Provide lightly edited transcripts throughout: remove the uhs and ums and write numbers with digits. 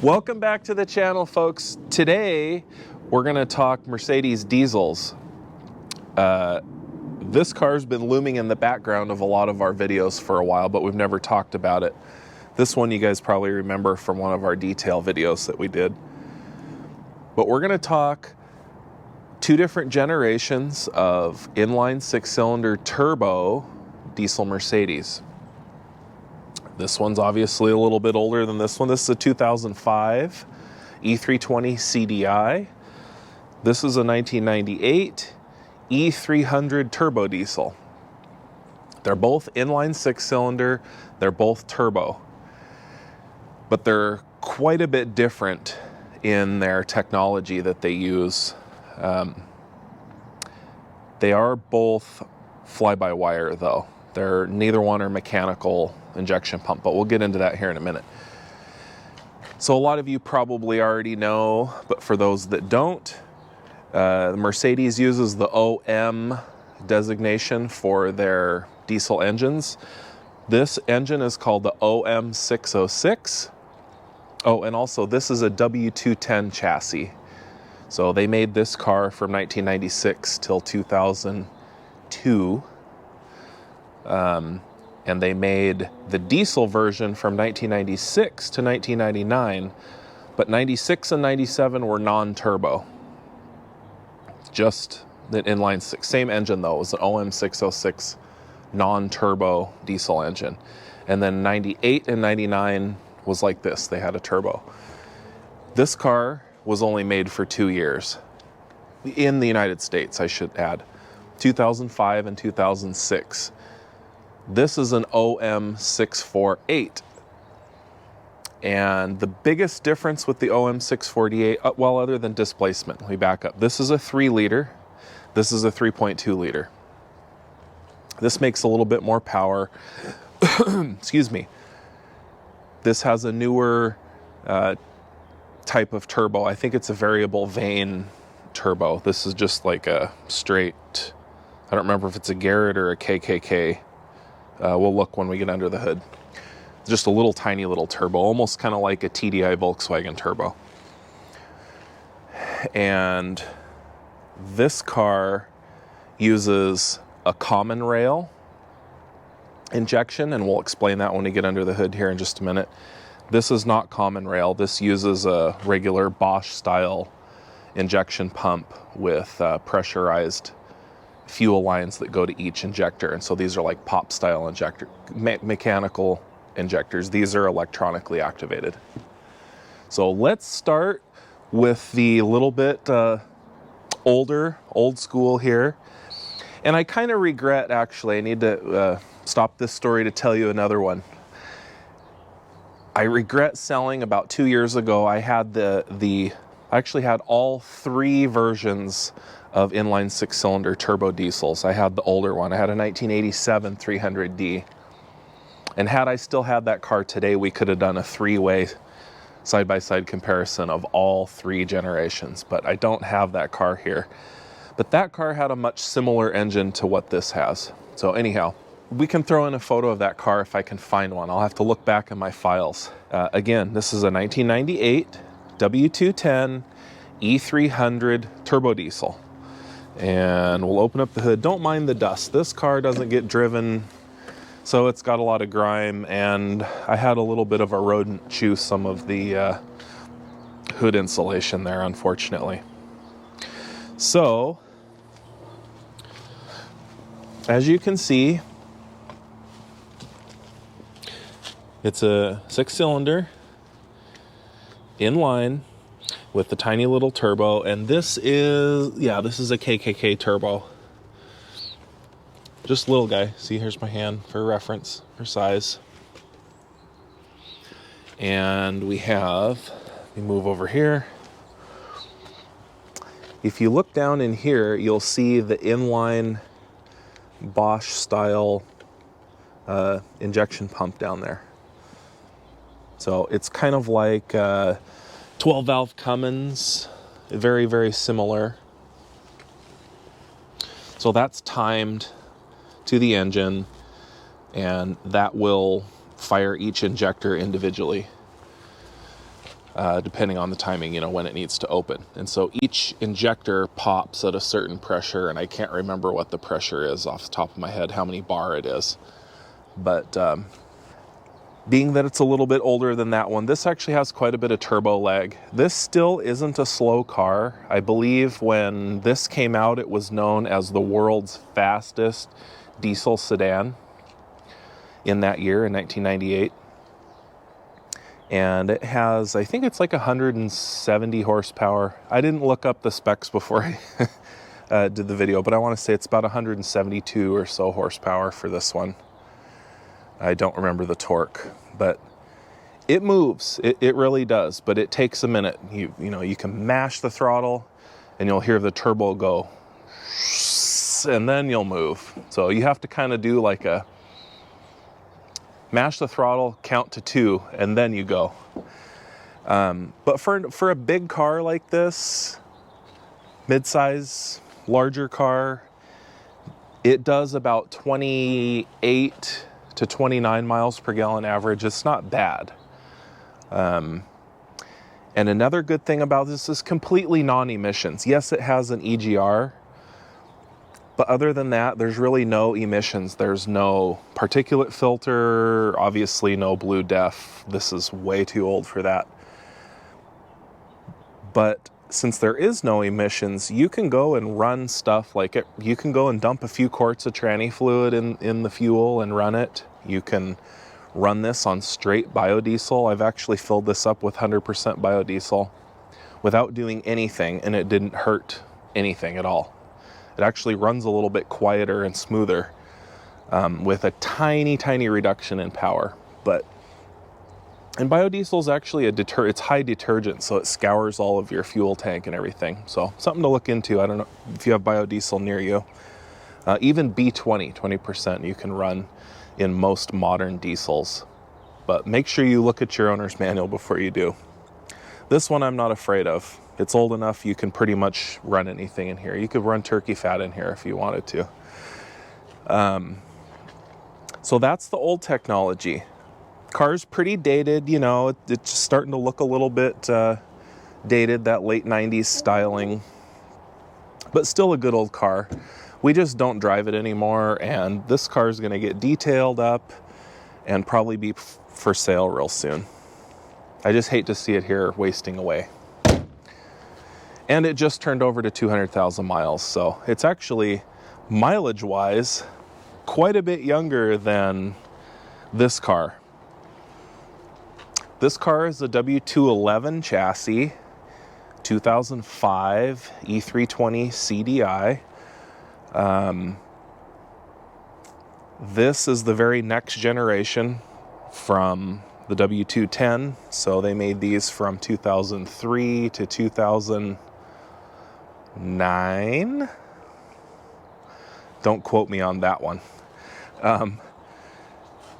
Welcome back to the channel, folks. Today we're going to talk Mercedes diesels. This car's been looming in the background of a lot of our videos for a while, but we've never talked about it. This one you guys probably remember from one of our detail videos that we did. But we're going to talk two different generations of inline 6-cylinder turbo diesel Mercedes. This one's obviously a little bit older than this one. This is a 2005 E320 CDI. This is a 1998 E300 turbo diesel. They're both inline 6-cylinder. They're both turbo. But they're quite a bit different in their technology that they use. They are both fly-by-wire, though. Neither one are mechanical injection pump, but we'll get into that here in a minute. So a lot of you probably already know, but for those that don't, Mercedes uses the OM designation for their diesel engines. This engine is called the OM606. Oh, and also this is a W210 chassis. So they made this car from 1996 till 2002. And they made the diesel version from 1996 to 1999, but 96 and 97 were non-turbo. Just the inline six, same engine though, it was an OM606 non-turbo diesel engine. And then 98 and 99 was like this, they had a turbo. This car was only made for 2 years. In the United States, I should add. 2005 and 2006. This is an OM648. And the biggest difference with the OM648, well, other than displacement, let me back up. This is a 3-liter. This is a 3.2 liter. This makes a little bit more power. Excuse me. This has a newer type of turbo. I think it's a variable vane turbo. This is just like a straight, I don't remember if it's a Garrett or a KKK. We'll look when we get under the hood. Just a little tiny little turbo, almost kind of like a TDI Volkswagen turbo. And this car uses a common rail injection, and we'll explain that when we get under the hood here in just a minute. This is not common rail. This uses a regular Bosch style injection pump with pressurized fuel lines that go to each injector. And so these are like pop style injector, mechanical injectors. These are electronically activated. So let's start with the little bit old school here. And I kind of regret, actually, I need to stop this story to tell you another one. I regret selling about 2 years ago. I had I actually had all 3 versions of inline 6-cylinder turbo diesels. I had the older one. I had a 1987 300D. And had I still had that car today, we could have done a 3-way side-by-side comparison of all 3 generations. But I don't have that car here. But that car had a much similar engine to what this has. So anyhow, we can throw in a photo of that car if I can find one. I'll have to look back in my files. Again, this is a 1998 W210 E300 turbo diesel. And we'll open up the hood. Don't mind the dust. This car doesn't get driven, so it's got a lot of grime, and I had a little bit of a rodent chew some of the hood insulation there, unfortunately. So, as you can see, it's a 6-cylinder inline with the tiny little turbo, and this is a KKK turbo. Just little guy. See, here's my hand for reference, for size. And we move over here. If you look down in here, you'll see the inline Bosch style injection pump down there. So it's kind of like 12-valve Cummins, very, very similar. So that's timed to the engine, and that will fire each injector individually. depending on the timing, you know, when it needs to open. And so each injector pops at a certain pressure, and I can't remember what the pressure is off the top of my head, how many bar it is. But being that it's a little bit older than that one, this actually has quite a bit of turbo lag. This still isn't a slow car. I believe when this came out, it was known as the world's fastest diesel sedan in that year, in 1998. And it has, I think it's like 170 horsepower. I didn't look up the specs before I did the video, but I want to say it's about 172 or so horsepower for this one. I don't remember the torque, but it moves. It really does, but it takes a minute. You know, you can mash the throttle and you'll hear the turbo go, and then you'll move. So you have to kind of do like a mash the throttle, count to 2, and then you go. But for a big car like this, mid-size, larger car, it does about 28 to 29 miles per gallon average. It's not bad. And another good thing about this is completely non-emissions. Yes, it has an EGR, but other than that, there's really no emissions. There's no particulate filter, obviously no blue def. This is way too old for that. But since there is no emissions, you can go and run stuff like it. You can go and dump a few quarts of tranny fluid in the fuel and run it. You can run this on straight biodiesel. I've actually filled this up with 100% biodiesel without doing anything, and it didn't hurt anything at all. It actually runs a little bit quieter and smoother with a tiny reduction in power. And biodiesel is actually it's high detergent, so it scours all of your fuel tank and everything. So something to look into. I don't know if you have biodiesel near you. Even B20, 20% you can run in most modern diesels. But make sure you look at your owner's manual before you do. This one I'm not afraid of. It's old enough you can pretty much run anything in here. You could run turkey fat in here if you wanted to. So that's the old technology. Car's pretty dated, you know, it's starting to look a little bit dated, that late 90s styling, but still a good old car. We just don't drive it anymore, and this car is going to get detailed up and probably be for sale real soon. I just hate to see it here wasting away. And it just turned over to 200,000 miles, so it's actually, mileage-wise, quite a bit younger than this car. This car is a W211 chassis, 2005 E320 CDI. This is the very next generation from the W210, so they made these from 2003 to 2009. Don't quote me on that one.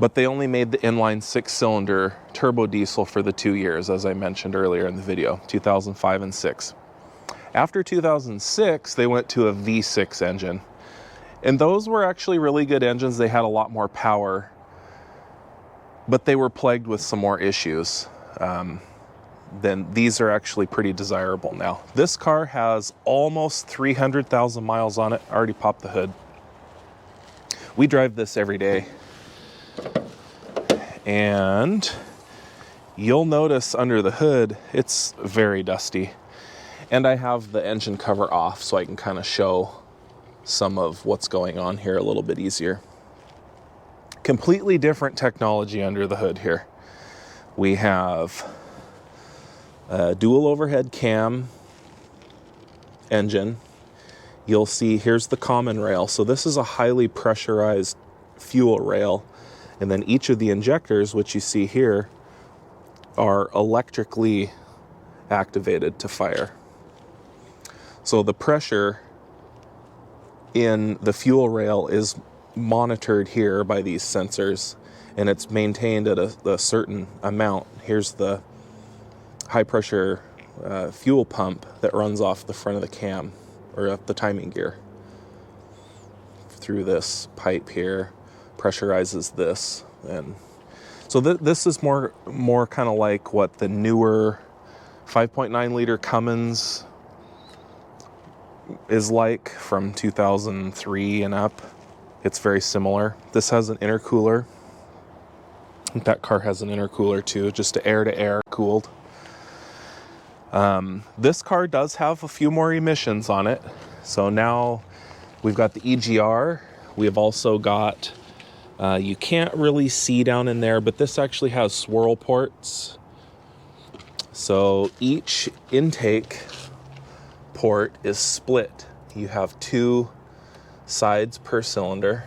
But they only made the inline 6-cylinder turbo diesel for the 2 years, as I mentioned earlier in the video, 2005 and 6. After 2006, they went to a V6 engine. And those were actually really good engines. They had a lot more power, but they were plagued with some more issues. Then these are actually pretty desirable now. This car has almost 300,000 miles on it. I already popped the hood. We drive this every day. And you'll notice under the hood, it's very dusty. And I have the engine cover off so I can kind of show some of what's going on here a little bit easier. Completely different technology under the hood here. We have a dual overhead cam engine. You'll see here's the common rail. So this is a highly pressurized fuel rail. And then each of the injectors, which you see here, are electrically activated to fire. So the pressure in the fuel rail is monitored here by these sensors, and it's maintained at a certain amount. Here's the high pressure fuel pump that runs off the front of the cam, or the timing gear. Through this pipe here, pressurizes this. And so this is more kind of like what the newer 5.9 liter Cummins is like from 2003 and up. It's very similar. This has an intercooler. I think that car has an intercooler too, just air-to-air cooled. This car does have a few more emissions on it. So now we've got the EGR. We have also got, you can't really see down in there, but this actually has swirl ports. So each intake port is split. You have 2 sides per cylinder.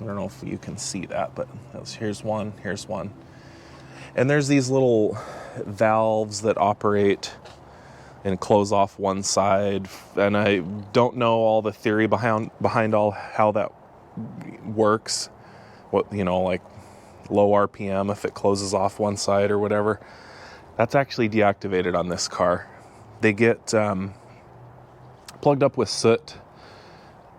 I don't know if you can see that, but here's one. And there's these little valves that operate and close off one side. And I don't know all the theory behind all how that works. What, like low RPM if it closes off one side or whatever. That's actually deactivated on this car. They get plugged up with soot,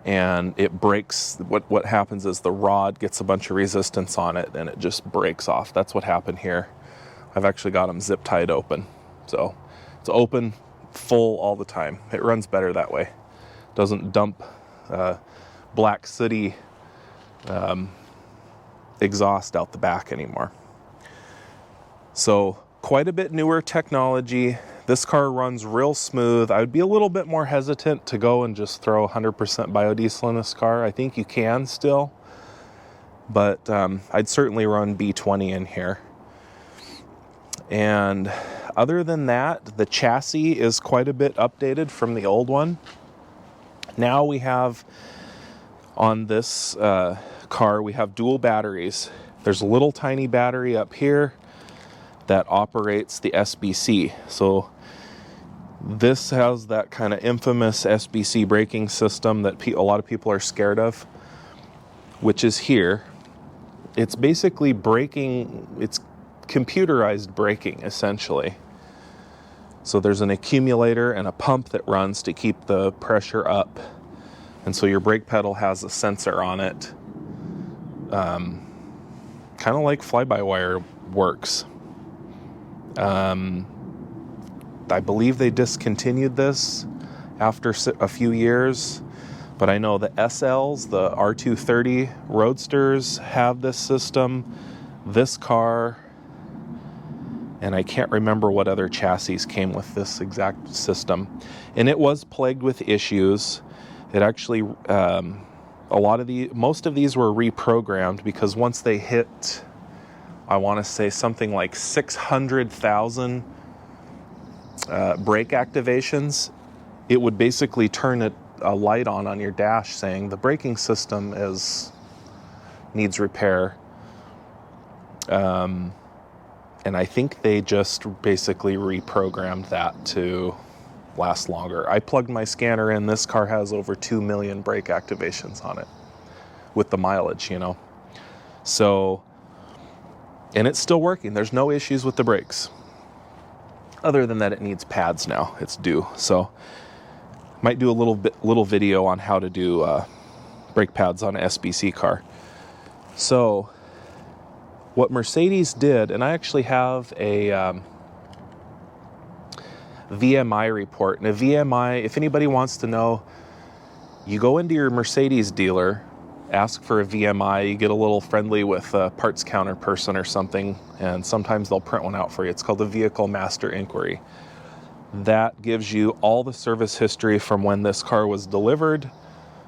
and it breaks. What happens is the rod gets a bunch of resistance on it, and it just breaks off. That's what happened here. I've actually got them zip tied open. So it's open, full all the time. It runs better that way. Doesn't dump black sooty exhaust out the back anymore. So quite a bit newer technology. This car runs real smooth. I would be a little bit more hesitant to go and just throw 100% biodiesel in this car. I think you can still, but I'd certainly run B20 in here. And other than that, the chassis is quite a bit updated from the old one. Now we have, on this car, we have dual batteries. There's a little tiny battery up here that operates the SBC. So this has that kind of infamous SBC braking system that a lot of people are scared of, which is here. It's basically braking, it's computerized braking essentially. So there's an accumulator and a pump that runs to keep the pressure up. And so your brake pedal has a sensor on it. Kind of like fly-by-wire works. I believe they discontinued this after a few years, but I know the SLs, the R230 Roadsters have this system, this car, and I can't remember what other chassis came with this exact system. And it was plagued with issues. It actually, most of these were reprogrammed because once they hit, I want to say something like 600,000 brake activations, it would basically turn a light on your dash saying the braking system needs repair. And I think they just basically reprogrammed that to last longer. I plugged my scanner in. This car has over 2 million brake activations on it with the mileage, So, and it's still working. There's no issues with the brakes. Other than that, it needs pads now. It's due. So, might do a little video on how to do brake pads on an SBC car. So, what Mercedes did, and I actually have a VMI report. And a VMI, if anybody wants to know, you go into your Mercedes dealer, ask for a VMI, you get a little friendly with a parts counter person or something, and sometimes they'll print one out for you. It's called the Vehicle Master Inquiry. That gives you all the service history from when this car was delivered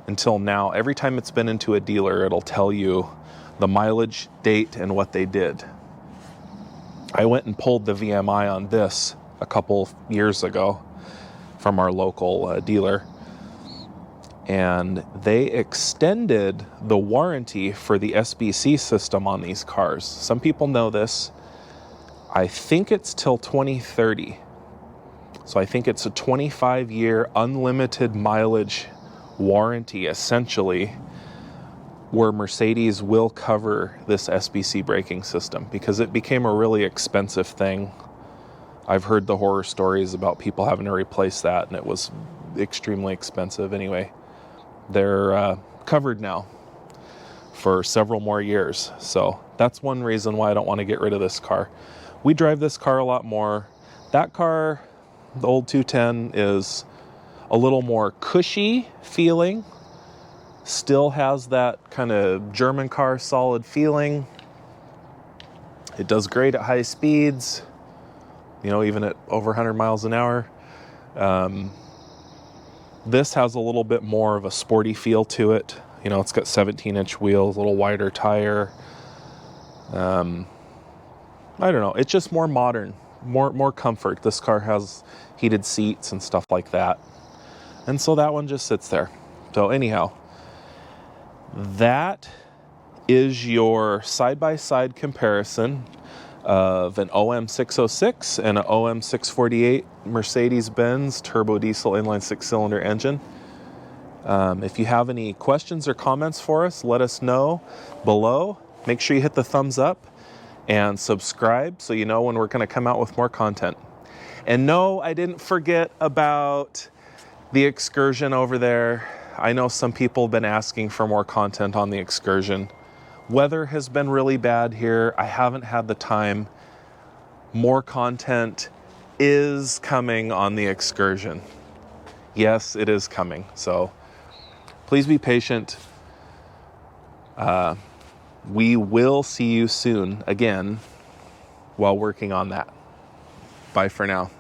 until now. Every time it's been into a dealer, it'll tell you the mileage, date, and what they did. I went and pulled the VMI on this a couple years ago from our local dealer, and they extended the warranty for the SBC system on these cars. Some people know this. I think it's till 2030. So I think it's a 25-year unlimited mileage warranty, essentially, where Mercedes will cover this SBC braking system because it became a really expensive thing. I've heard the horror stories about people having to replace that, and it was extremely expensive. Anyway, they're covered now for several more years. So that's one reason why I don't want to get rid of this car. We drive this car a lot more. That car, the old 210, is a little more cushy feeling. Still has that kind of German car solid feeling. It does great at high speeds, you know, even at over 100 miles an hour. This has a little bit more of a sporty feel to it. You know, it's got 17-inch wheels, a little wider tire. I don't know. It's just more modern, more comfort. This car has heated seats and stuff like that. And so that one just sits there. So anyhow, that is your side-by-side comparison of an OM606 and an OM648 Mercedes-Benz turbo diesel inline six-cylinder engine. If you have any questions or comments for us, let us know below. Make sure you hit the thumbs up and subscribe so you know when we're going to come out with more content. And no, I didn't forget about the Excursion over there. I know some people have been asking for more content on the Excursion. Weather has been really bad here. I haven't had the time. More content is coming on the Excursion. Yes, it is coming. So please be patient. We will see you soon again while working on that. Bye for now.